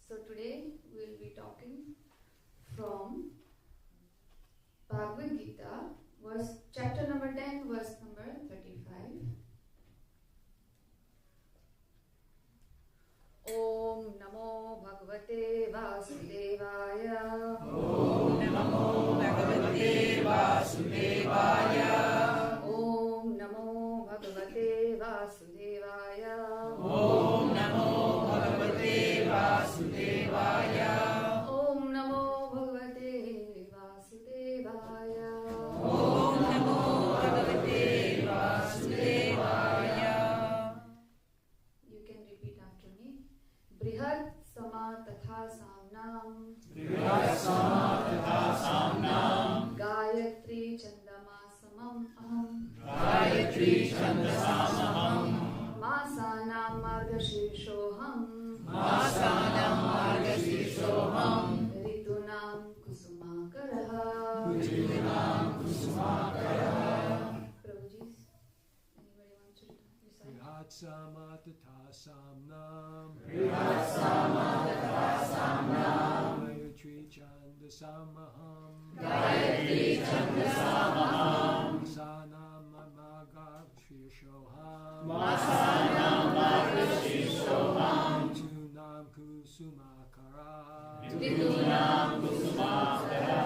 So today we will be talking from Bhagavad Gita, chapter number 10, verse number 35. Om Namo Bhagavate Vasudevaya. Om Namo Bhagavate Vasudevaya. Om Namo Bhagavate Vasudevaya. Om Namo Bhagavate Vasudevaya. Om Namo Bhagavate Vasudevaya. Om Namo Bhagavate Vasudevaya. You can repeat after me. Brihat Sama Tatha Samnam. Brihat Sama Tatha Samnam. Gayatri Chandamasamam Aham. Gayatri Chandasamaham. Masanam Margashirshoham. Masanam Margashirshoham. Ritunam Kusumakaraha. Ritunam Kusumakaraha. Prabhuji, anybody want to recite? Brihat Sama Tatha Samnam. Brihat Sama Tatha Samnam. Gayatri Chandasamaham. Gayatri Chandasamaham. Masanam Margashirshoham. Masanam Margashirshoham. Ritunam Kusumakara. Ritunam Kusumakara.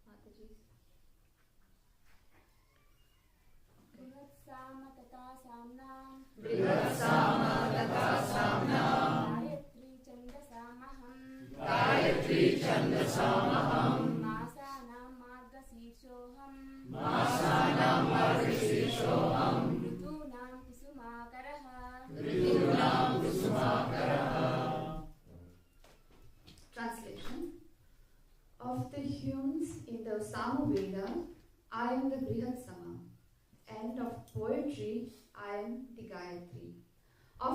Mataji. Brihat Sama Tatha Samnam. Brihat Sama Tatha Samnam. Gayatri Chandasamaham. Gayatri Chandasamaham. Masanam Margashirshoham. Masanam Margashirshoham. Ritunam Kusumakaraha. Ritunam Kusumakara.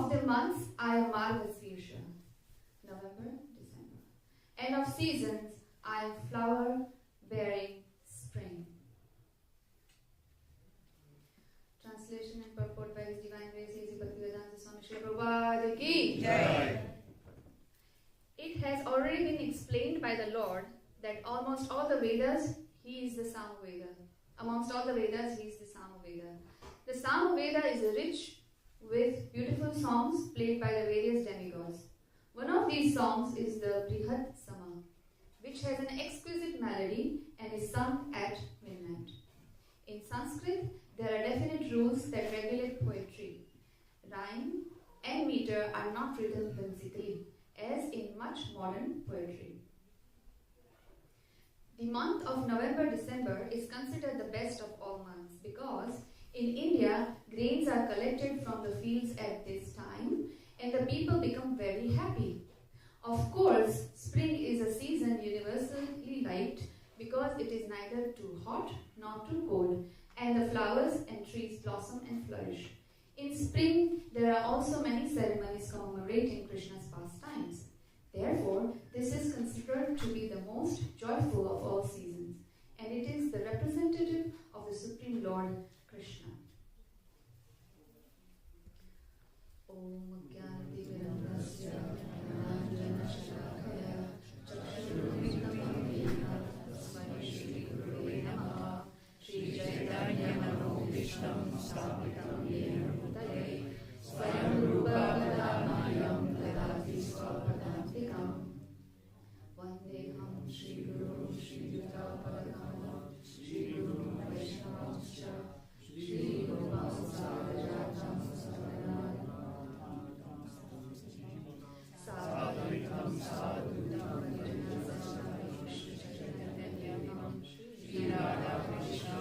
Of the months I am Margashirsha, November, December. And of seasons I am flower bearing spring. Translation and purport by His Divine Grace, A.C. Bhaktivedanta Swami Srila Prabhupada ki Jai. It has already been explained by the Lord that almost all the Vedas, He is the Samaveda. Amongst all the Vedas, He is the Samaveda. The Samaveda is rich with beautiful songs played by the various demigods. One of these songs is the Brihad Sama, which has an exquisite melody and is sung at midnight. In Sanskrit, there are definite rules that regulate poetry. Rhyme and meter are not written whimsically, as in much modern poetry. The month of November-December is considered the best of all months because in India, grains are collected from the fields at this time and the people become very happy. Of course, spring is a season universally liked because it is neither too hot nor too cold, and the flowers and trees blossom and flourish. In spring, there are also many ceremonies commemorating Krishna's pastimes. Therefore, this is considered to be the most joyful of all seasons, and it is the representative of the Supreme Lord Krishna. Om Gyanati-mirandasya Ananjana-shalakaya Chakshurumritam-amina Tasmai Shri-Gurave Namaha Shri Chaitanya-Mano-Vishtam Sthapitam Yena Bhutale Swayam Rupa-Kadamayam Dadati Swapadantikam Vandeham Shri-Guru Shri-Yuta-Padakam Shri-Guru Vaishnavamscha Shri-Gopam Sadhajatam Sadhanam Sadhaitam Sadhutam Vajnasasam Shri-Chaitanyam Shri-Radha-Krishna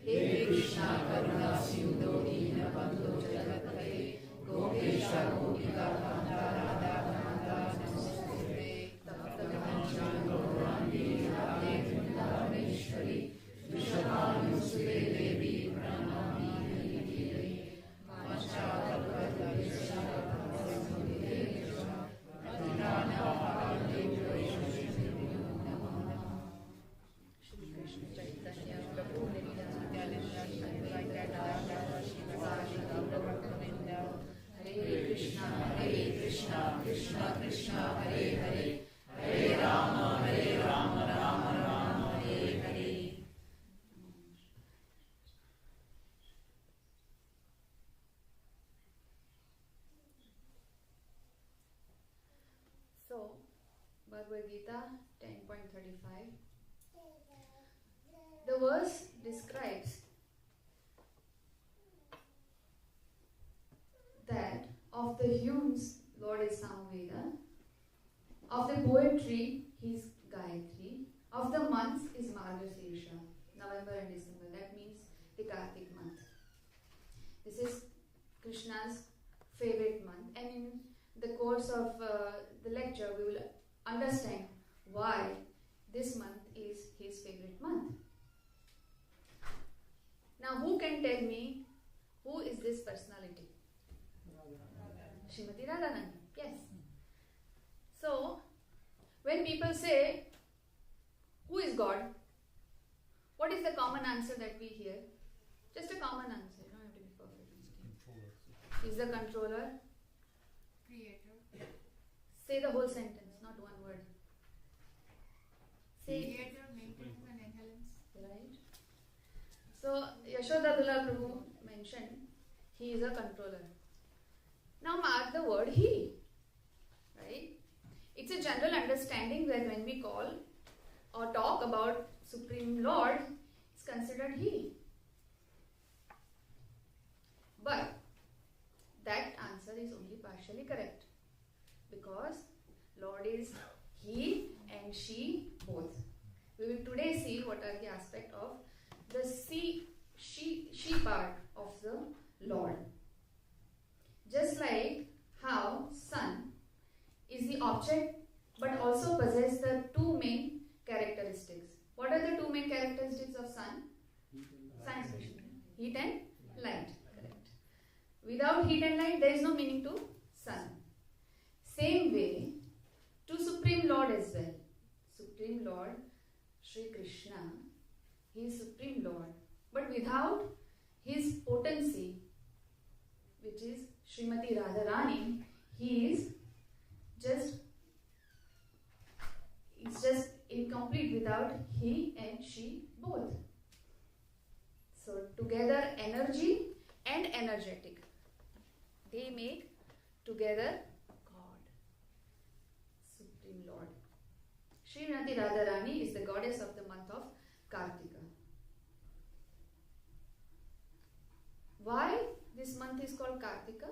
He Krishna Karuna Sindhu Deenabandhu Jagatpate Gopesha Gopika Kanta Radha Kanta Namaste Tapta Kanchan Gaurangi Radhe Vrindavaneshwari Vrishabhanusute Devi Pranami Hari Panchakalpadesha Pasamudesha Patinana Paradevesha Shri Krishna Chaitanya Prabhu Hare Krishna, Krishna Krishna, Hare Hare, Hare Rama, Rama Rama, Hare Hare. So, Bhagavad Gita 10.35. The verse describes that of the hymns, Lord is Samaveda, of the poetry, He is Gayatri, of the months is Margashirsha, November and December. That means the Kartik month. This is Krishna's favorite month, and in the course of the lecture, we will understand why this month is His favorite month. Now, who can tell me who is this personality? Srimati Radharani. Yes. So, when people say, who is God? What is the common answer that we hear? Just a common answer. You don't have to be perfect. He's the controller. Creator. Say the whole sentence, not one word. Say Creator, maintenance and excellence. right. So, Yashoda Dulal Prabhu mentioned, he is a controller. Now mark the word He. Right? It's a general understanding that when we call or talk about Supreme Lord, it's considered He. But that answer is only partially correct. Because Lord is He and She both. We will today see what are the aspects of the she part of the Lord. Just like how sun is the object but also possess the two main characteristics. What are the two main characteristics of sun? Science fiction. Heat and Light, correct. Without heat and light, there is no meaning to sun. Same way to Supreme Lord as well. Supreme Lord, Sri Krishna, he is Supreme Lord. But without his potency, which is Srimati Radharani, he is just incomplete without he and she both. So together energy and energetic, they make together God, Supreme Lord. Srimati Radharani is the goddess of the month of Kartika. Why this month is called Kartika?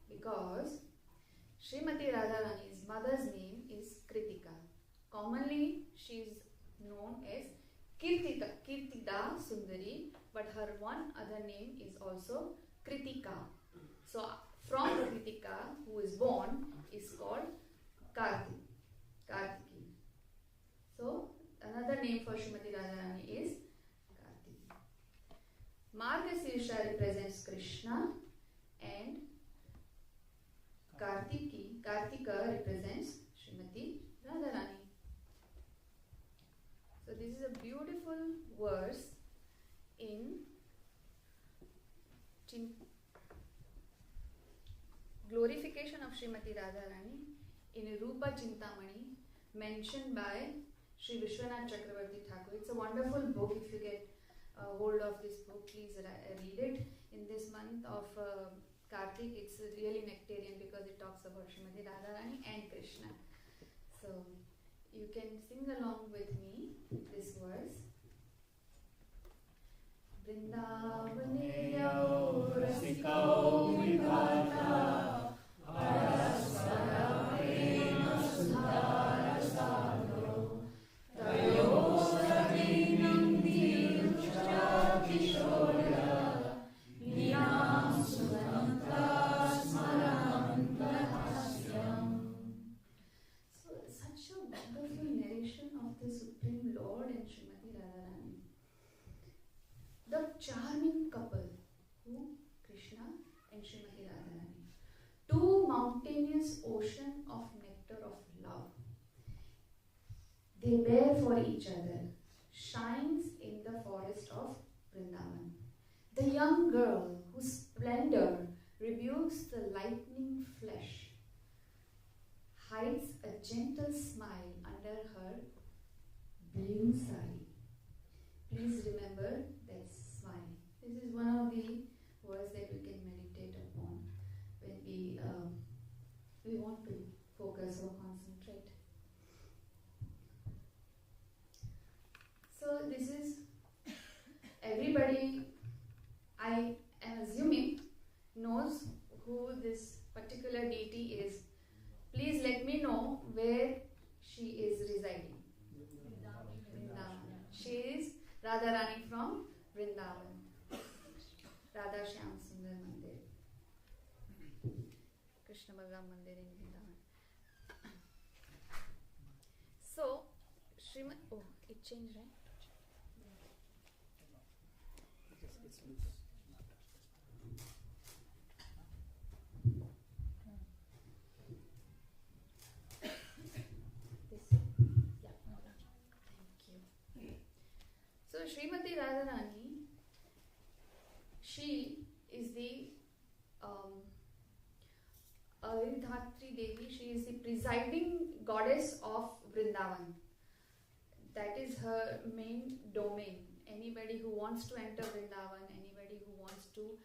Because Srimati Radharani's mother's name is Kritika. Commonly she is known as Kirtida Sundari, but her one other name is also Kritika. So from Kritika, who is born, is called Kartiki. So another name for Srimati Radharani is Kartiki. Margasirsha represents Krishna and Kartika represents Srimati Radharani. So this is a beautiful verse in glorification of Srimati Radharani in Rupa Chintamani, mentioned by Sri Vishwanath Chakravarti Thakur. It's a wonderful book. If you get hold of this book, please read it. In this month of Kartik, it's really nectarian because it talks about Srimati Radharani and Krishna. So you can sing along with me this verse. Vrindavaneyau rasikau vivata paraspara prema sudhara sadho tayo savinam diruchra kishorya niyam sudanta smaranta hasyam. So such a wonderful narration of the Supreme Lord and Srimati Radharani. The charming couple, who Krishna and Srimati Radharani, two mountainous ocean of nectar of love. They bear for each other, shines in the forest of Vrindavan. The young girl whose splendor rebukes the lightning flesh hides a gentle smile under her blue sari. Please remember that smile. This is one of the words that we can meditate upon when we want to focus or concentrate. So this is everybody, I am assuming, knows who this particular deity is. Please let me know where she is residing. Vrindavan. She is Radharani from Vrindavan. Radha Shyam Sundar Mandir. Krishna Balaram Mandir in Vrindavan. So, it changed, right? It's loose. So Srimati Radharani, she is the Aridhatri Devi. She is the presiding goddess of Vrindavan. That is her main domain. Anybody who wants to enter Vrindavan, anybody who wants to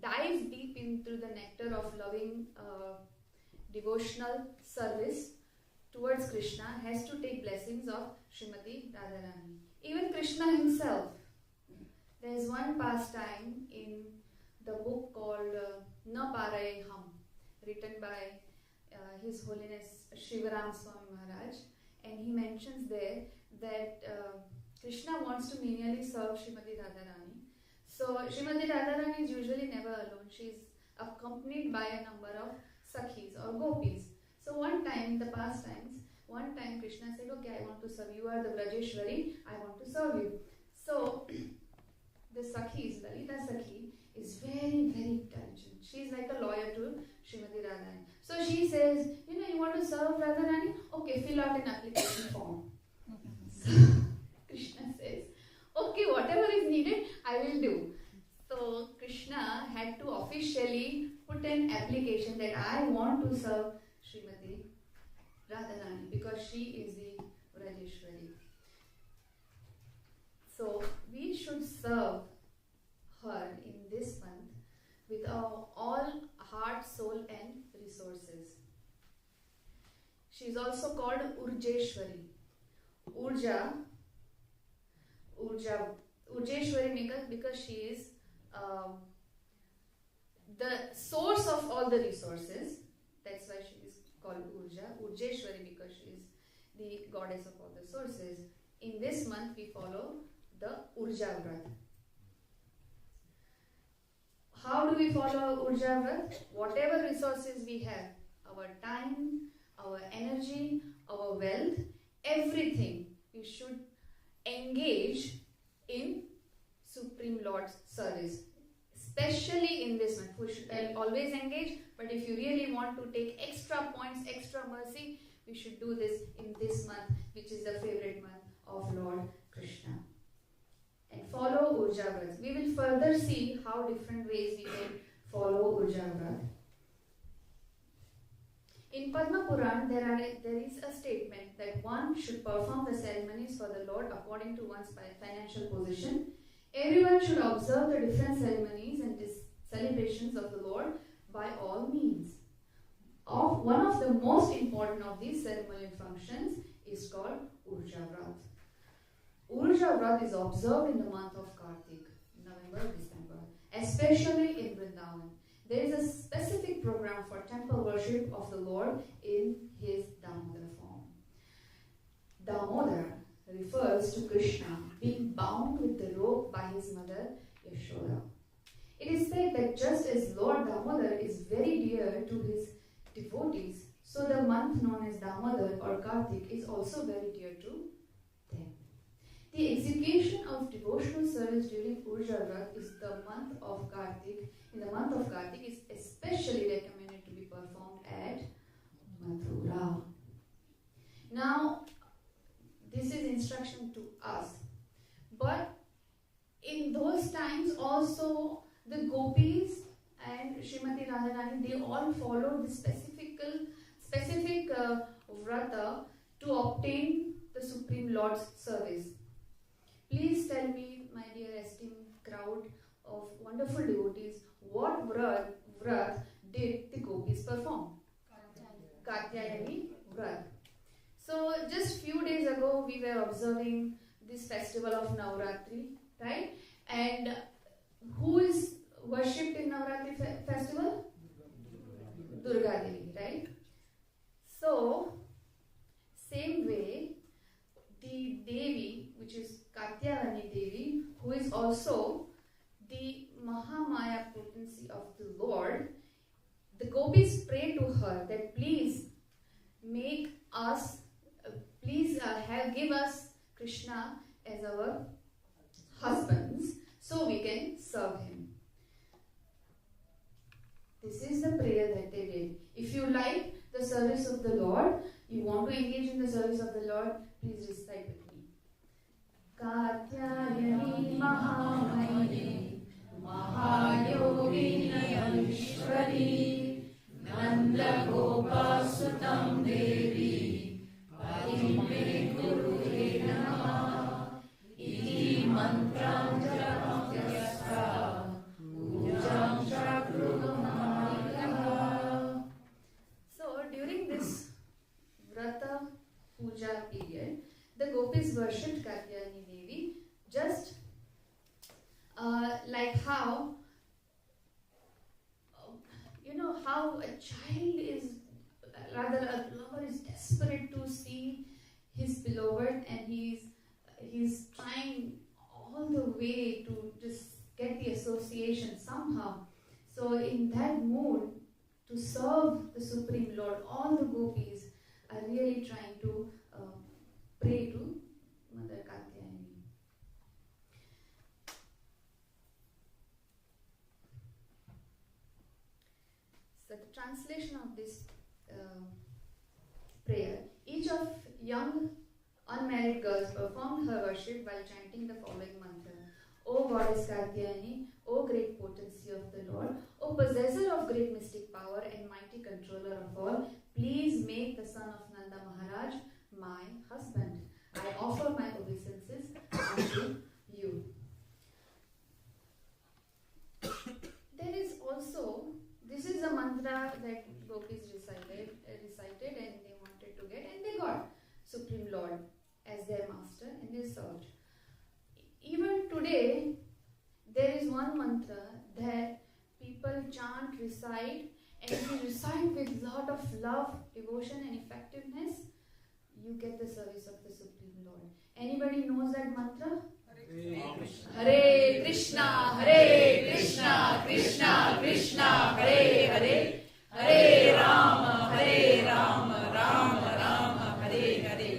dive deep into the nectar of loving devotional service towards Krishna has to take blessings of Srimati Radharani. Even Krishna himself. There is one pastime in the book called Na Paraye Hum, written by His Holiness Shivaram Swami Maharaj, and he mentions there that Krishna wants to menially serve Srimati Radharani. So Srimati Radharani is usually never alone. She is accompanied by a number of sakhis or gopis. So one time in the pastimes, Krishna said, okay, I want to serve you. You are the Brajeshwari, I want to serve you. So the Sakhi, Lalita Sakhi, is very, very intelligent. She is like a lawyer to Srimati Radharani. So she says, you want to serve Radharani? Okay, fill out an application form. So Krishna says, okay, whatever is needed, I will do. So Krishna had to officially put an application that I want to serve Srimati Radharani because she is the Vrajeshwari. So we should serve her in this month with our all heart, soul and resources. She is also called Urjeshwari. Urjeshwari because she is the source of all the resources. That's why she is called Urja. Urjeshwari because she is the goddess of all the sources. In this month we follow the Urja Vrat. How do we follow Urja Vrat? Whatever resources we have, our time, our energy, our wealth, everything we should engage in Supreme Lord's service. Especially in this month. We should always engage, but if you really want to take extra points, extra mercy, we should do this in this month, which is the favorite month of Lord Krishna. And follow Urja Vrat. We will further see how different ways we can follow Urja Vrat. In Padma Puran, there is a statement that one should perform the ceremonies for the Lord according to one's financial position. Everyone should observe the different ceremonies and celebrations of the Lord by all means. One of the most important of these ceremonial functions is called Urja Vrat. Urja Vrat is observed in the month of Kartik, November, December, especially in Vrindavan. There is a specific program for temple worship of the Lord in his Damodar form. Damodar refers to Krishna being bound with the rope by his mother Yashoda. It is said that just as Lord Damodar is very dear to his devotees, so the month known as Damodar or Kartik is also very dear to them. The execution of devotional service during Urja Vrat is the month of Kartik. In the month of Kartik is especially recommended to be performed at Mathura. Now, this is instruction to us. But in those times also the gopis and Srimati Radharani, they all followed the specific vrata to obtain the Supreme Lord's service. Please tell me, my dear esteemed crowd of wonderful devotees, what vrat did the gopis perform? Katyayani Vrat. So just few days ago we were observing this festival of Navratri, right? And who is worshipped in Navratri festival? Durga Devi, right? So same way the Devi, which is Katyayani Devi, who is also the Mahamaya potency of the Lord, the gopis pray to her that please make us, give us Krishna as our husbands so we can serve him. This is the prayer that they did. If you like the service of the Lord, you want to engage in the service of the Lord, please recite with me. Katyayani Mahamaya Mahayogini Ishwari Nanda-gopāla Sutam Devi Padime Gurue Namaha Iti Mantram Japamyasta Ujam Chakrugamanika. So during this Vrata Puja period, the gopis worshipped Katyayani Devi just like how how a child is, rather a lover is desperate to see his beloved and he's trying all the way to just get the association somehow. So in that mood to serve the Supreme Lord, all the gopis are really trying to pray to Mother Katyayani. So the translation of this prayer, each of young unmarried girls performed her worship while chanting the following mantra. O goddess Katyayani, O great potency of the Lord, O possessor of great mystic power and mighty controller of all, please make the son of Nanda Maharaj my husband. I offer my obeisances unto you. There is also, this is a mantra that gopis recited and they wanted to get, and they got Supreme Lord as their master and they served. Even today, there is one mantra that people chant, recite, and if you recite with lot of love, devotion and effectiveness, you get the service of the Supreme Lord. Anybody knows that mantra? Hare Krishna, Krishna Krishna, Hare Hare, Hare Rama, Rama Rama, Hare Hare.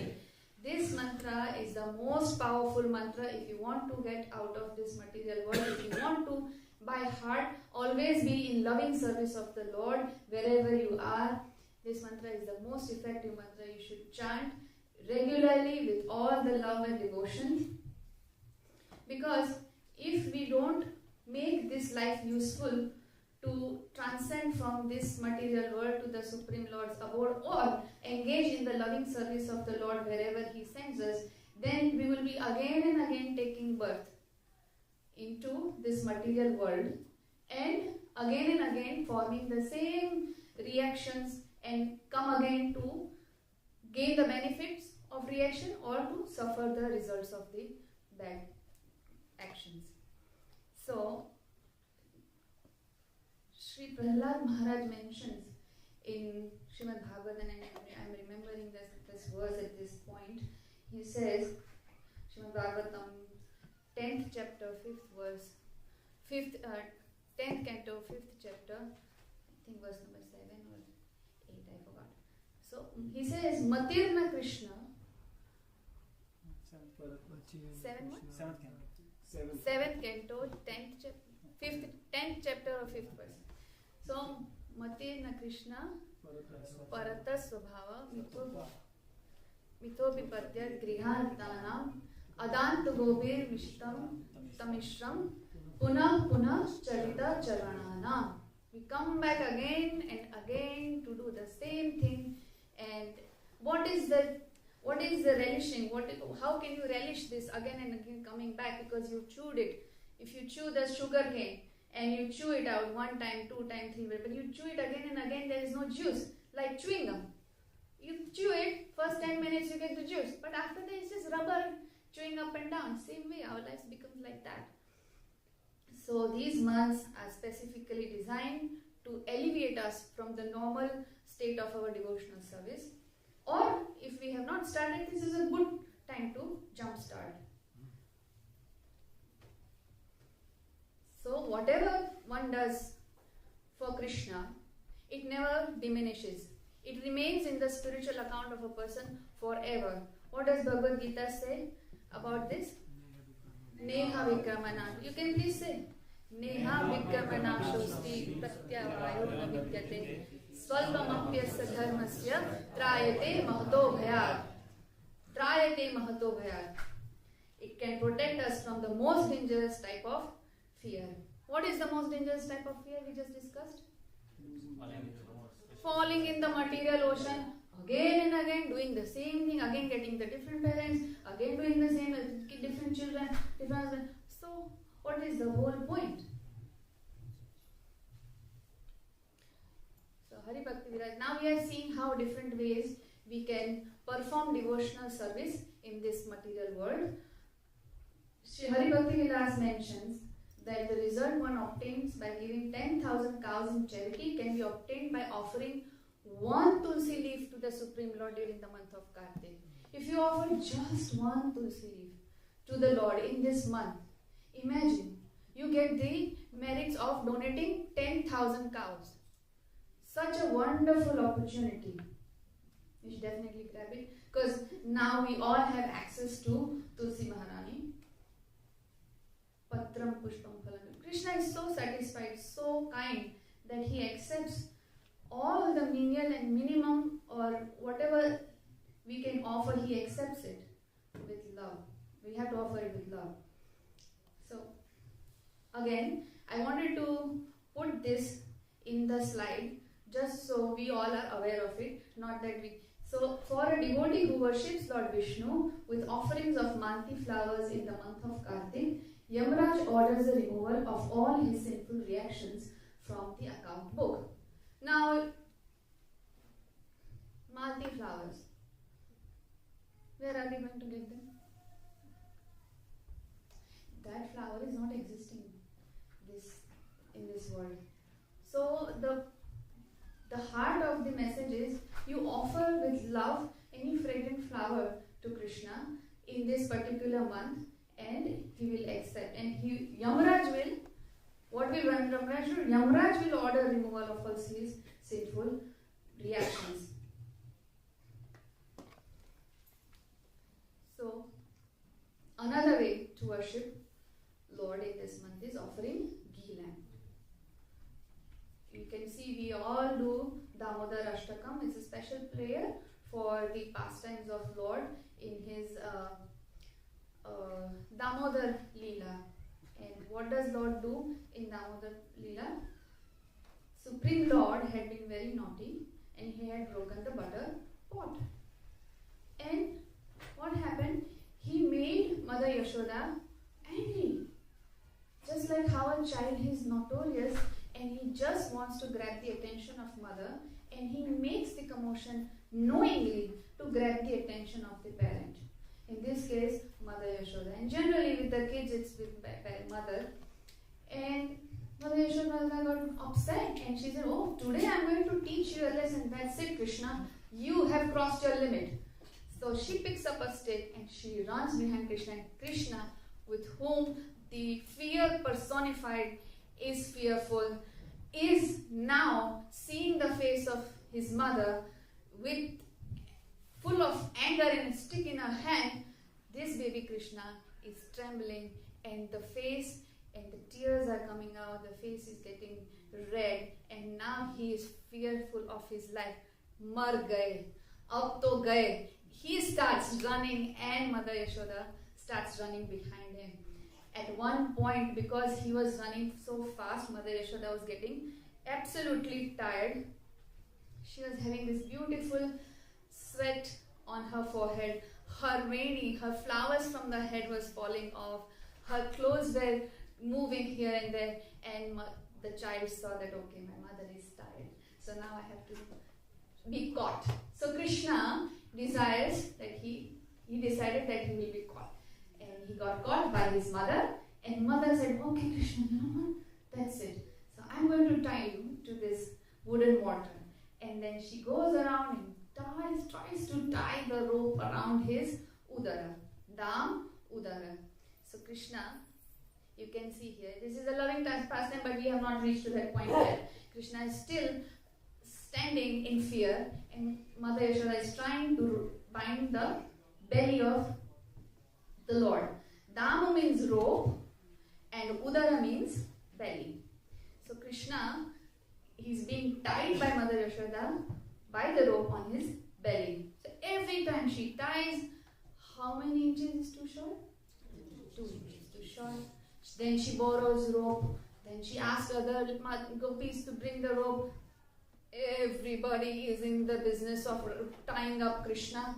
This mantra is the most powerful mantra if you want to get out of this material world, if you want to by heart always be in loving service of the Lord wherever you are. This mantra is the most effective mantra. You should chant regularly with all the love and devotion. Because if we don't make this life useful to transcend from this material world to the Supreme Lord's abode or engage in the loving service of the Lord wherever He sends us, then we will be again and again taking birth into this material world and again forming the same reactions and come again to gain the benefits of reaction or to suffer the results of the bad actions. So, Sri Prahlad Maharaj mentions in Srimad Bhagavatam, and I am remembering this verse at this point. He says, Srimad Bhagavatam, 10th chapter, 5th verse, 10th canto, 5th chapter, I think verse number 7 or 8, I forgot. So, he says, Matirna Krishna, 7th canto, 10th chapter or 5th verse. So, Matirna Krishna, Parata Svabhava, Mito Vipadya Grihantanam, Adantu Gobir Vishtam Tamishram, Puna Charita Charananam. We come back again and again to do the same thing. And what is the relishing? How can you relish this again and again coming back? Because you chewed it. If you chew the sugar cane and you chew it out 1 time, 2 times, 3 times, but you chew it again and again, there is no juice. Like chewing gum. You chew it, first 10 minutes you get the juice, but after that it's just rubber chewing up and down. Same way our lives becomes like that. So these months are specifically designed to alleviate us from the normal state of our devotional service. Or if we have not started, this is a good time to jump start. So whatever one does for Krishna, it never diminishes. It remains in the spiritual account of a person forever. What does Bhagavad Gita say about this? Neha Vikramana. You can please say. Neha Vikramana Shosti Pratyavayo Navidyate Swalpamapyasya Dharmasya Trayate Mahato Bhayat. Trayate Mahato Bhayat. It can protect us from the most dangerous type of fear. What is the most dangerous type of fear we just discussed? Falling in the material ocean again and again, doing the same thing, again getting the different parents, again doing the same, different children, different husband. So, what is the whole point? So, Hari Bhakti Viraj. Now we are seeing how different ways we can perform devotional service in this material world. Shri Hari Bhakti Vilas mentions that the result one obtains by giving 10,000 cows in charity can be obtained by offering 1 tulsi leaf to the Supreme Lord during the month of Kartik. If you offer just 1 tulsi leaf to the Lord in this month, imagine you get the merits of donating 10,000 cows. Such a wonderful opportunity. You should definitely grab it, because now we all have access to Tulsi Maharani. Patram Pushpam Phalam. Krishna is so satisfied, so kind, that he accepts the menial and minimum or whatever we can offer, he accepts it with love. We have to offer it with love. So, again, I wanted to put this in the slide just so we all are aware of it, not that we... So, for a devotee who worships Lord Vishnu with offerings of Manti flowers in the month of Kartik, Yamaraj orders the removal of all his sinful reactions from the account book. Now, Malti flowers, where are we going to get them? That flower is not existing in this world. So the heart of the message is you offer with love any fragrant flower to Krishna in this particular month, and he will accept. And Yamaraj will, what will Yamaraj do? Yamaraj will order removal of all his sinful reactions. So, another way to worship Lord in this month is offering ghee lamp. You can see we all do Damodar Ashtakam. It's a special prayer for the pastimes of Lord in his Damodar Leela. And what does Lord do in Damodar Leela? Supreme Lord had been very naughty and he had broken the butter pot. And what happened? He made Mother Yashoda angry. Just like how a child is notorious and he just wants to grab the attention of mother, and he makes the commotion knowingly to grab the attention of the parent. In this case, Mother Yashoda. And generally with the kids, it's with mother. And Mother Yashoda got upset and she said, "Oh, today I'm going to teach you a lesson. That's it, Krishna. You have crossed your limit." So she picks up a stick and she runs behind Krishna. And Krishna, with whom the fear personified is fearful, is now seeing the face of his mother with full of anger and a stick in her hand. This baby Krishna is trembling and the face and the tears are coming out. The face is getting red and now he is fearful of his life. Mar gaye, ab to gaye. He starts running and Mother Yashoda starts running behind him. At one point, because he was running so fast, Mother Yashoda was getting absolutely tired. She was having this beautiful sweat on her forehead. Her flowers from the head was falling off. Her clothes were moving here and there. And the child saw that, okay, my mother is tired. So now I have to be caught. So Krishna desires that he decided that he will be caught. And he got caught by his mother. And mother said, "Okay, Krishna, you know what? That's it. So I'm going to tie you to this wooden mortar." And then she goes around and tries to tie the rope around his udara. Dam, udara. So Krishna, you can see here, this is a loving pastime, but we have not reached to that point yet. Krishna is still standing in fear, and Mother Yashoda is trying to bind the belly of the Lord. Damu means rope, and udara means belly. So Krishna, he's being tied by Mother Yashoda by the rope on his belly. So every time she ties, how many inches is too short? 2 inches too short. Then she borrows rope. Then she asks other gopis to bring the rope. Everybody is in the business of tying up Krishna.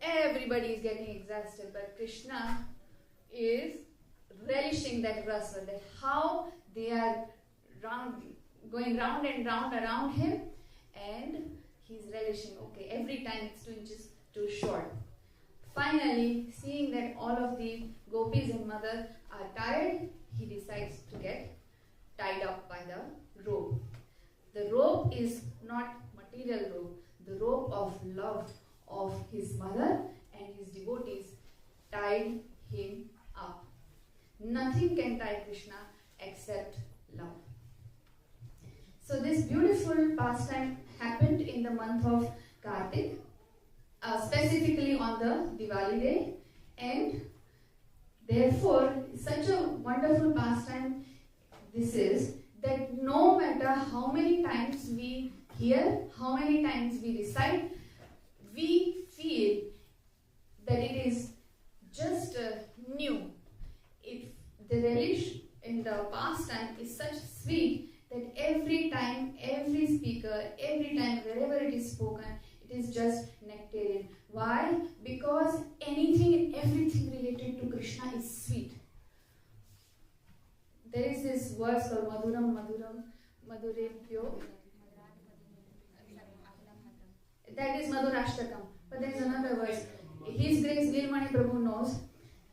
Everybody is getting exhausted, but Krishna is relishing that rasa, that how they are going round and round around him, and he's relishing, okay, every time it's 2 inches too short. Finally, seeing that all of the gopis and mother are tired, he decides to get tied up by the rope. The rope is not material rope, the rope of love of his mother and his devotees tied him up. Nothing can tie Krishna except love. So this beautiful pastime happened in the month of Kartik, specifically on the Diwali day, and therefore such a wonderful pastime this is, that no matter how many times we here, how many times we recite, we feel that it is just new. If the relish in the pastime is such sweet that every time, every speaker, every time, wherever it is spoken, it is just nectarian. Why? Because anything and everything related to Krishna is sweet. There is this verse called Maduram Maduram Madurepyo. That is Madhurashtakam. But there is another verse. His Grace Nilmani Prabhu knows,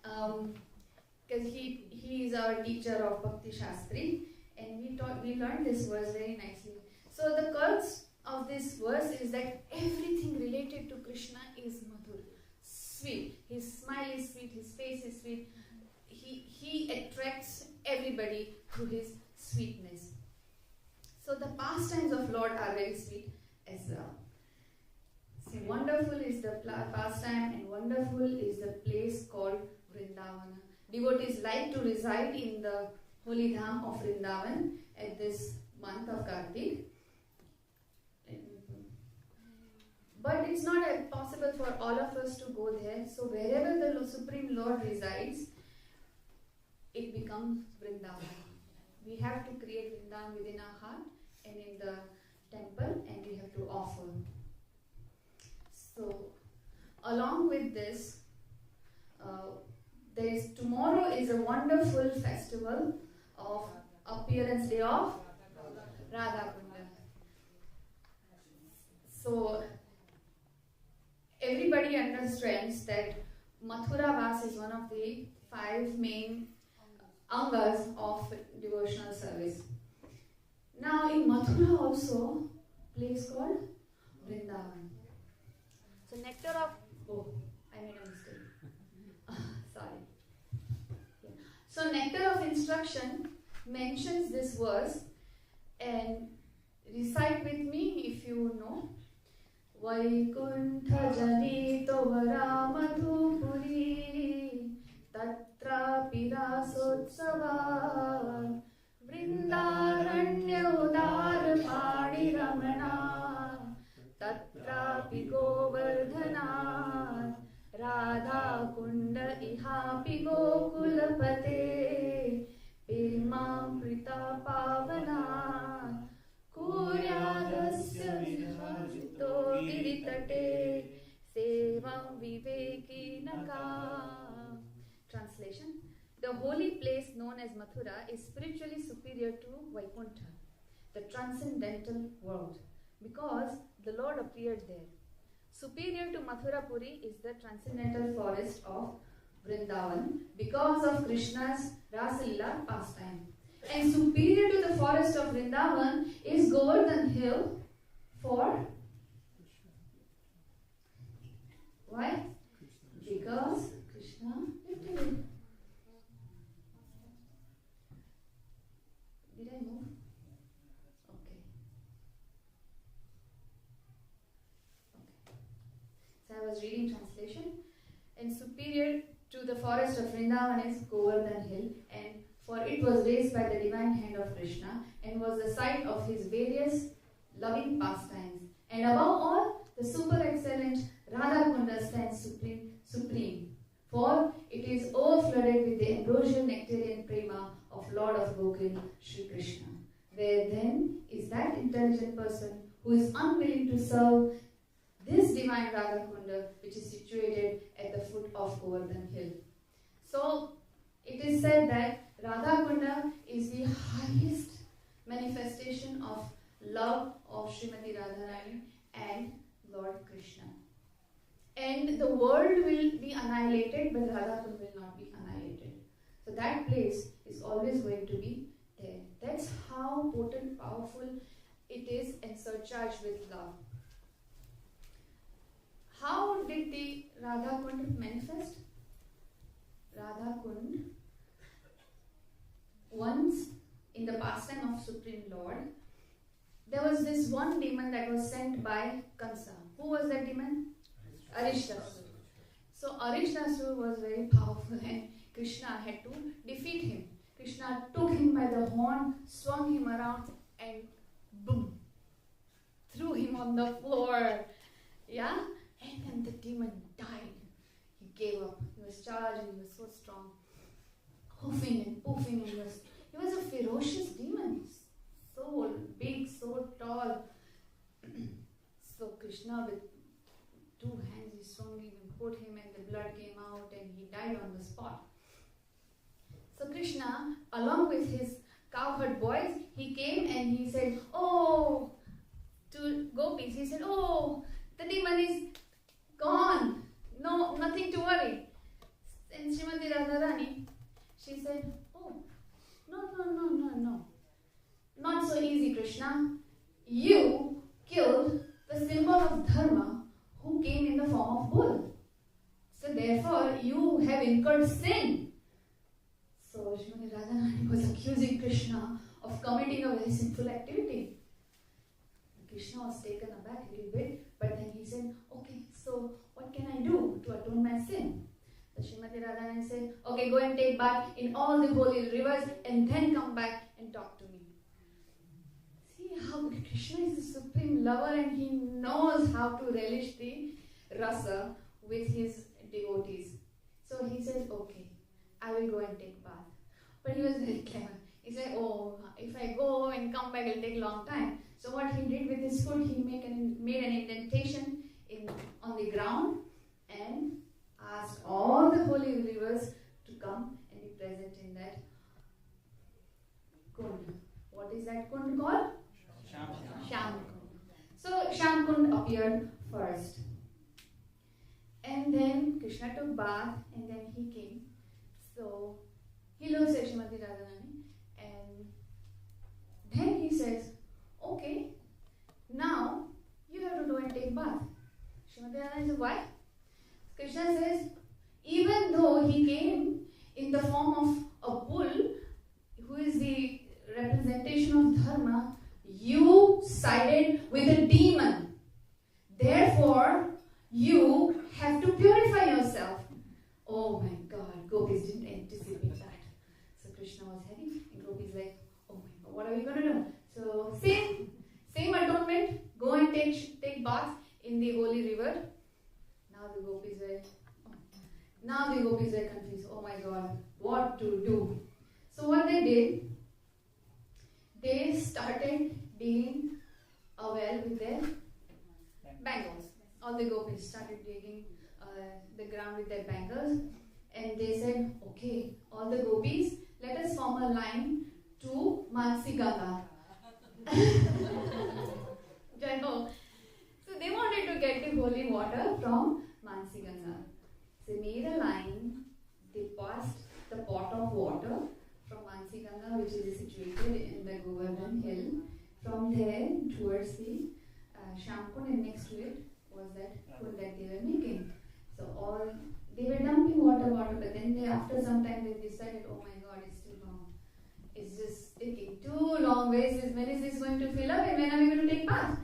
because he is our teacher of Bhakti Shastri, and we learned this verse very nicely. So the crux of this verse is that everything related to Krishna is madhur, sweet. His smile is sweet, his face is sweet. He attracts everybody through his sweetness. So the pastimes of Lord are very sweet as well. See, wonderful is the pastime and wonderful is the place called Vrindavana. Devotees like to reside in the holy dham of Vrindavan at this month of Kartik. But it's not possible for all of us to go there. So wherever the Supreme Lord resides, it becomes Vrindavan. We have to create Vrindavan within our heart and in the temple, and we have to offer. So along with this, tomorrow is a wonderful festival of appearance day of Radha Kunda. So everybody understands that Mathura Vas is one of the 5 main angas of devotional service. Now in Mathura also, place called Vrindavan. So nectar of, I made a mistake. Sorry. Yeah. So nectar of instruction mentions this verse, and recite with me if you know. Vaikuntha janito vara madhupuri tatra pirasotsava vrindaranya udar padi ramana tatrapi govardhana radha kunda ihapi gokulapate pemam prita pavana kuryadasya vihajito giritate sevam viveki naka. Translation: the holy place known as Mathura is spiritually superior to Vaikuntha, the transcendental world, because the Lord appeared there. Superior to Mathura Puri is the transcendental forest of Vrindavan because of Krishna's Rasalila pastime. And superior to the forest of Vrindavan is Govardhan Hill for... Why? Because Krishna lifted it. Did I move? Okay. So I was reading translation. And superior to the forest of Vrindavan is Govardhan Hill, and for it was raised by the divine hand of Krishna and was the site of his various loving pastimes. And above all, the super excellent Radha Kunda stands supreme, for it is overflooded with the ambrosial nectarian prema of Lord of Gokul, Sri Krishna. Where then is that intelligent person who is unwilling to serve this divine Radha Kunda, which is situated at the foot of Govardhan Hill? So, it is said that Radha Kunda is the highest manifestation of love of Srimati Radharani and Lord Krishna. And the world will be annihilated, but Radha Kunda will not be annihilated. So that place is always going to be there. That's how potent, powerful it is, and surcharged with love. How did the Radha Kund manifest? Radha Kund, once in the pastime of Supreme Lord, there was this one demon that was sent by Kansa. Who was that demon? Aristasura. So Aristasura was very powerful, and Krishna had to defeat him. Krishna took him by the horn, swung him around, and boom, threw on the floor. Yeah? And then the demon died. He gave up. He was charged and he was so strong. Hoofing and poofing and he was a ferocious demon. So big, so tall. So Krishna with 2 hands he swung him and put him and the blood came out and he died on the spot. So Krishna, along with his cowherd boys, he came and he said, oh, to gopis, he said, oh, the demon is gone. No, nothing to worry. And Srimati Radharani, she said, oh, no. Not so easy, Krishna. You killed the symbol of dharma who came in the form of bull. So therefore, you have incurred sin. So Srimati Radharani was accusing Krishna of committing a very sinful activity. Krishna was taken aback a little bit, but then he said, okay, so what can I do to atone my sin? So Srimati Radharani said, okay, go and take bath in all the holy rivers and then come back and talk to me. See how Krishna is the supreme lover and he knows how to relish the rasa with his devotees. So he said, okay, I will go and take bath. But he was very clever. He said, oh, if I go and come back, it will take a long time. So what he did with his foot, he made an indentation on the ground and asked all the holy rivers to come and be present in that kund. What is that kund called? Shyam Kund. So Shyam Kund appeared first. And then Krishna took bath and then he came. So he looks at Srimati Radharani and then he says, okay, now you have to go and take bath. Srimati Radharani says, why? Krishna says, even though he came in the form of a bull, who is the representation of dharma, you sided with a demon. Therefore, you have to purify yourself. Oh my God, gopis didn't anticipate that. So Krishna was happy and gopis like, oh my God, what are we going to do? So same atonement, go and take bath in the holy river. Now the gopis were confused. Oh my God, what to do? So what they did, they started digging a well with their bangles. All the gopis started digging the ground with their bangles, and they said, okay, all the gopis, let us form a line to Manasi Ganga. So they wanted to get the holy water from Manasi Ganga. So they made a line, they passed the pot of water from Manasi Ganga, which is situated in the Govardhan hill. From there towards the Shyam Kund, and next to it was that kund that they were making. So they were dumping water, but then after some time they decided, oh my God, it's too long. It's just taking too long. When is this going to fill up and when are we going to take bath?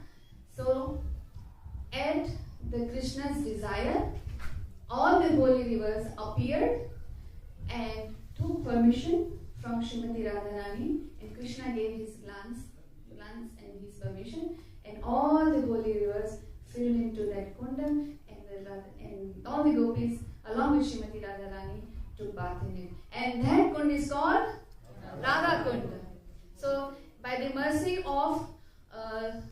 So at the Krishna's desire, all the holy rivers appeared and took permission from Srimati Radharani, and Krishna gave his glance and his permission, and all the holy rivers filled into that kunda, and all the gopis along with Srimati Radharani took bath in it. And that kund is called Radha Kunda. So by the mercy of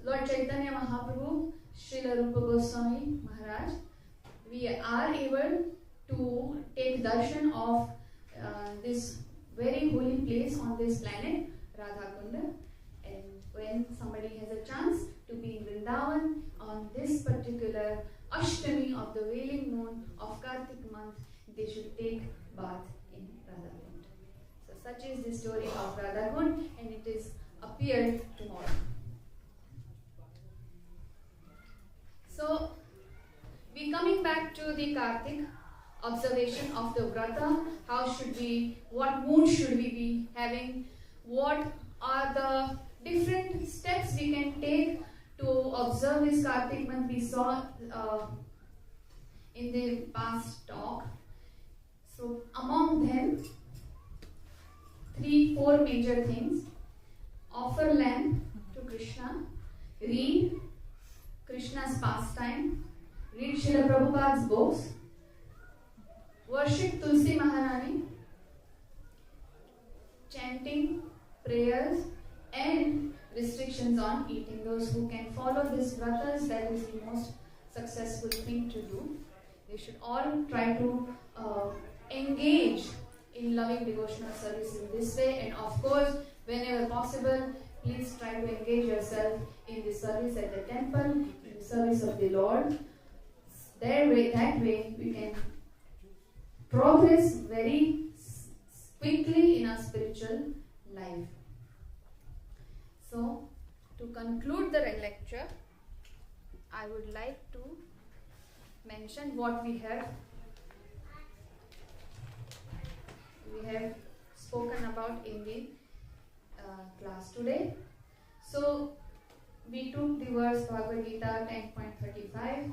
Lord Chaitanya Mahaprabhu, Srila Rupa Goswami Maharaj, we are able to take darshan of this very holy place on this planet, Radha Kunda. And when somebody has a chance to be in Vrindavan on this particular Ashtami of the wailing moon of Kartik month, they should take bath in Radha Kund. So such is the story of Radha Kund, and it is appeared tomorrow. So we coming back to the Kartik observation of the Vrata. What mood should we be having? What are the different steps we can take to observe this Kartik month? We saw in the past talk. So among them, 3-4 major things. Offer lamp to Krishna, read Krishna's pastime, read Srila Prabhupada's books, worship Tulsi Maharani, chanting, prayers, and restrictions on eating. Those who can follow these vratas, that is the most successful thing to do. They should all try to engage in loving devotional service in this way, and of course, whenever possible, please try to engage yourself in the service at the temple, in the service of the Lord. That way we can progress very quickly in our spiritual life. So, to conclude the lecture, I would like to mention what we have spoken about in the class today. So, we took the verse Bhagavad Gita 10.35.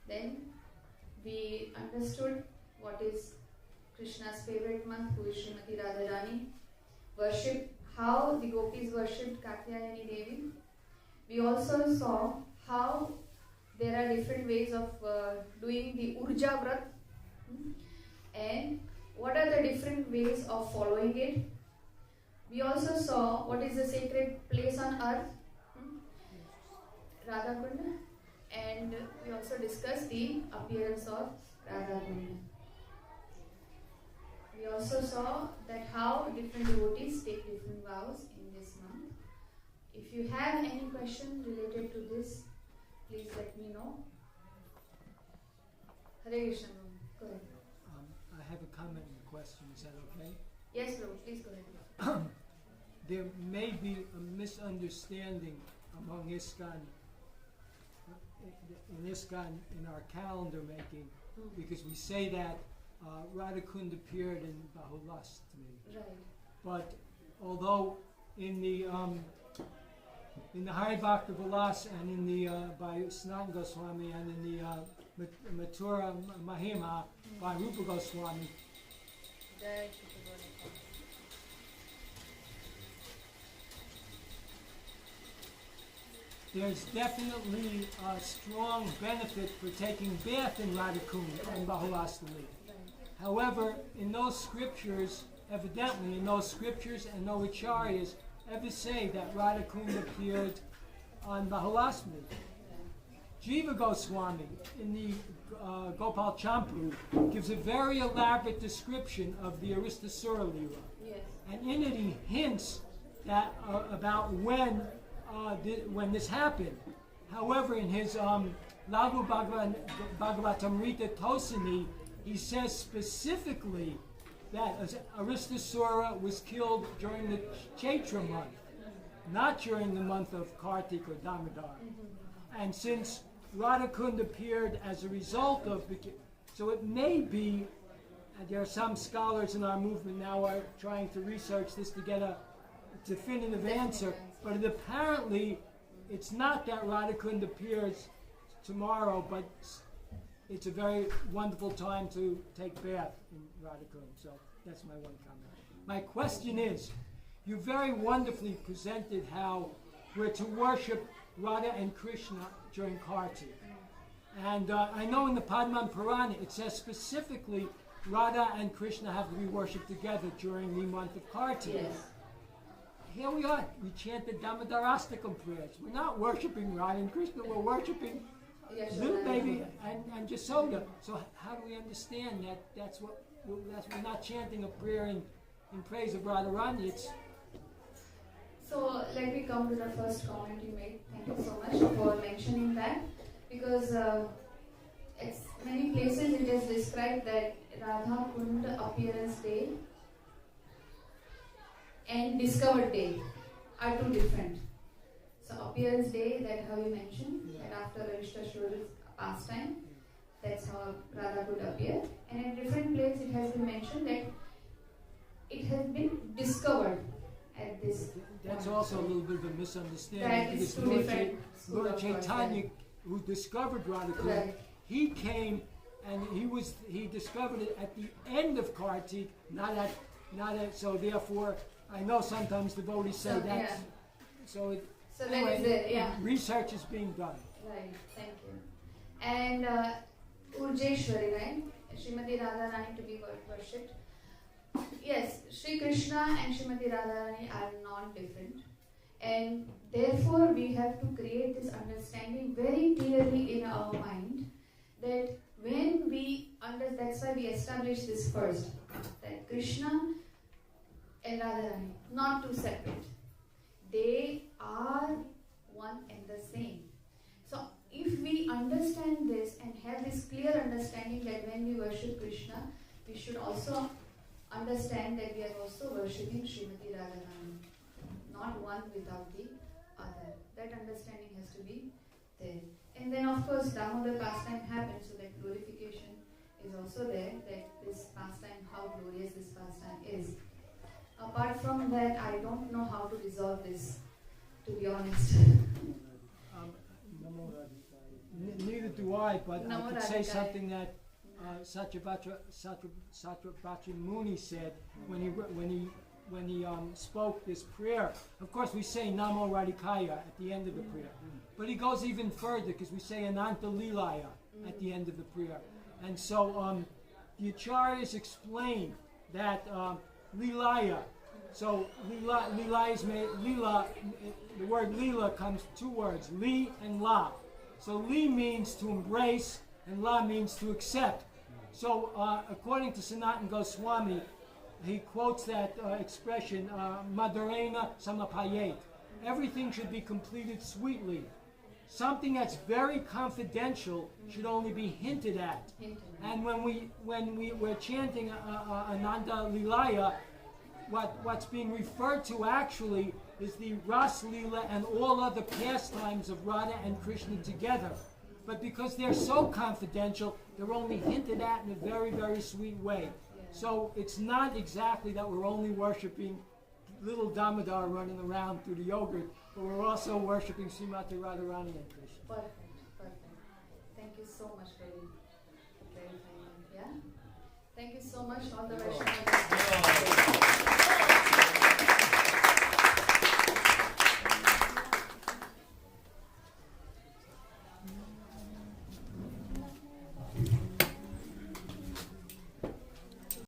Then we understood what is Krishna's favorite month, who is Srimati Radharani. Worship, how the gopis worshipped Katyayani Devi. We also saw how there are different ways of doing the Urja Vrat, and what are the different ways of following it. We also saw what is the sacred place on earth, Radha Kunda, and we also discussed the appearance of Radha Kunda. We also saw that how different devotees take different vows in this month. If you have any question related to this, please let me know. Hare Krishna, go ahead. I have a comment and a question. Is that okay? Yes, Prabhu, please go ahead. There may be a misunderstanding among ISKCON, in our calendar making, because we say that Radhakund appeared in Bahulastami. Right. But although in the Hari Bhakta Vilas and in the by Sanatana Goswami and in the Mathura Mahima by Rupa Goswami, there's definitely a strong benefit for taking bath in Radhakund and Bahulastami. However, in those scriptures, evidently in those scriptures and no acharyas ever say that Radhakund appeared on Bahulastami. Jiva Goswami in the Gopal Champu gives a very elaborate description of the Aristasura Lila. Yes. And in it he hints that about when this happened. However, in his Laghu Bhagavatamrita Tosini, he says specifically that Aristasura was killed during the Chaitra month, not during the month of Kartik or Damodar. And since Radhakund appeared as a result of so it may be, and there are some scholars in our movement now are trying to research this to get a definitive answer, but apparently it's not that Radhakund appears tomorrow, but it's a very wonderful time to take bath in Radhakund. So that's my one comment. My question is, you very wonderfully presented how we're to worship Radha and Krishna during Kartik. And I know in the Padman Purana it says specifically Radha and Krishna have to be worshipped together during the month of Kartik. Yes. Here we are. We chant the Damodarastakam prayers. We're not worshipping Radha and Krishna. We're worshipping little baby and Jasoda. So how do we understand that? That's we're not chanting a prayer in praise of Radharani. It's So let me come to the first comment you made. Thank you so much for mentioning that, because it's many places it is described that Radha Kund appearance day and discovered day are two different. So appearance day, that how you mentioned, that after Aristasura's pastime, that's how Radha could appear. And in different place it has been mentioned that it has been discovered at this That's point. also a little bit of a misunderstanding, That is because two different school Lord of thought, Chaitanya, who discovered Radhakund, Right. he came and he discovered it at the end of Kartik, not at so therefore I know sometimes devotees say So, that. yeah. So So that is it, yeah. Research is being done. Right, thank you. And Urjeshwari, right? Srimati Radharani to be worshipped. Yes, Sri Krishna and Srimati Radharani are not different. And therefore we have to create this understanding very clearly in our mind that when we that's why we establish this first, that Krishna and Radharani, not two separate. They are one and the same. So if we understand this and have this clear understanding that when we worship Krishna, we should also understand that we are also worshipping Srimati Radharani. Not one without the other. That understanding has to be there. And then of course Damodar pastime happens, so that glorification is also there, that this pastime, how glorious this pastime is. Apart from that, I don't know how to resolve this, to be honest. Neither do I, but I Namo could say Radhikaya. something that Satyavatra Muni said when he spoke this prayer. Of course, we say Namo Radhikaya at the end of the prayer, but he goes even further because we say Ananta Lilaya at the end of the prayer. And so the Acharyas explain that Lilaya. So Lila is made. Lila, the word Lila comes two words, Li and La. So Li means to embrace, and La means to accept. So according to Sanatana Goswami, he quotes that expression, Madhurena Samapayet. Everything should be completed sweetly. Something that's very confidential should only be hinted at. And when we're chanting Ananda Lilaya, what's being referred to actually is the Ras Lila and all other pastimes of Radha and Krishna together. But because they're so confidential, they're only hinted at in a very, very sweet way. So it's not exactly that we're only worshipping little Damodar running around through the yogurt, but we're also worshipping Srimati Radharani and Krishna. Perfect, perfect. Thank you so much for clarifying. Yeah? Thank you so much, all the Vaishnavas.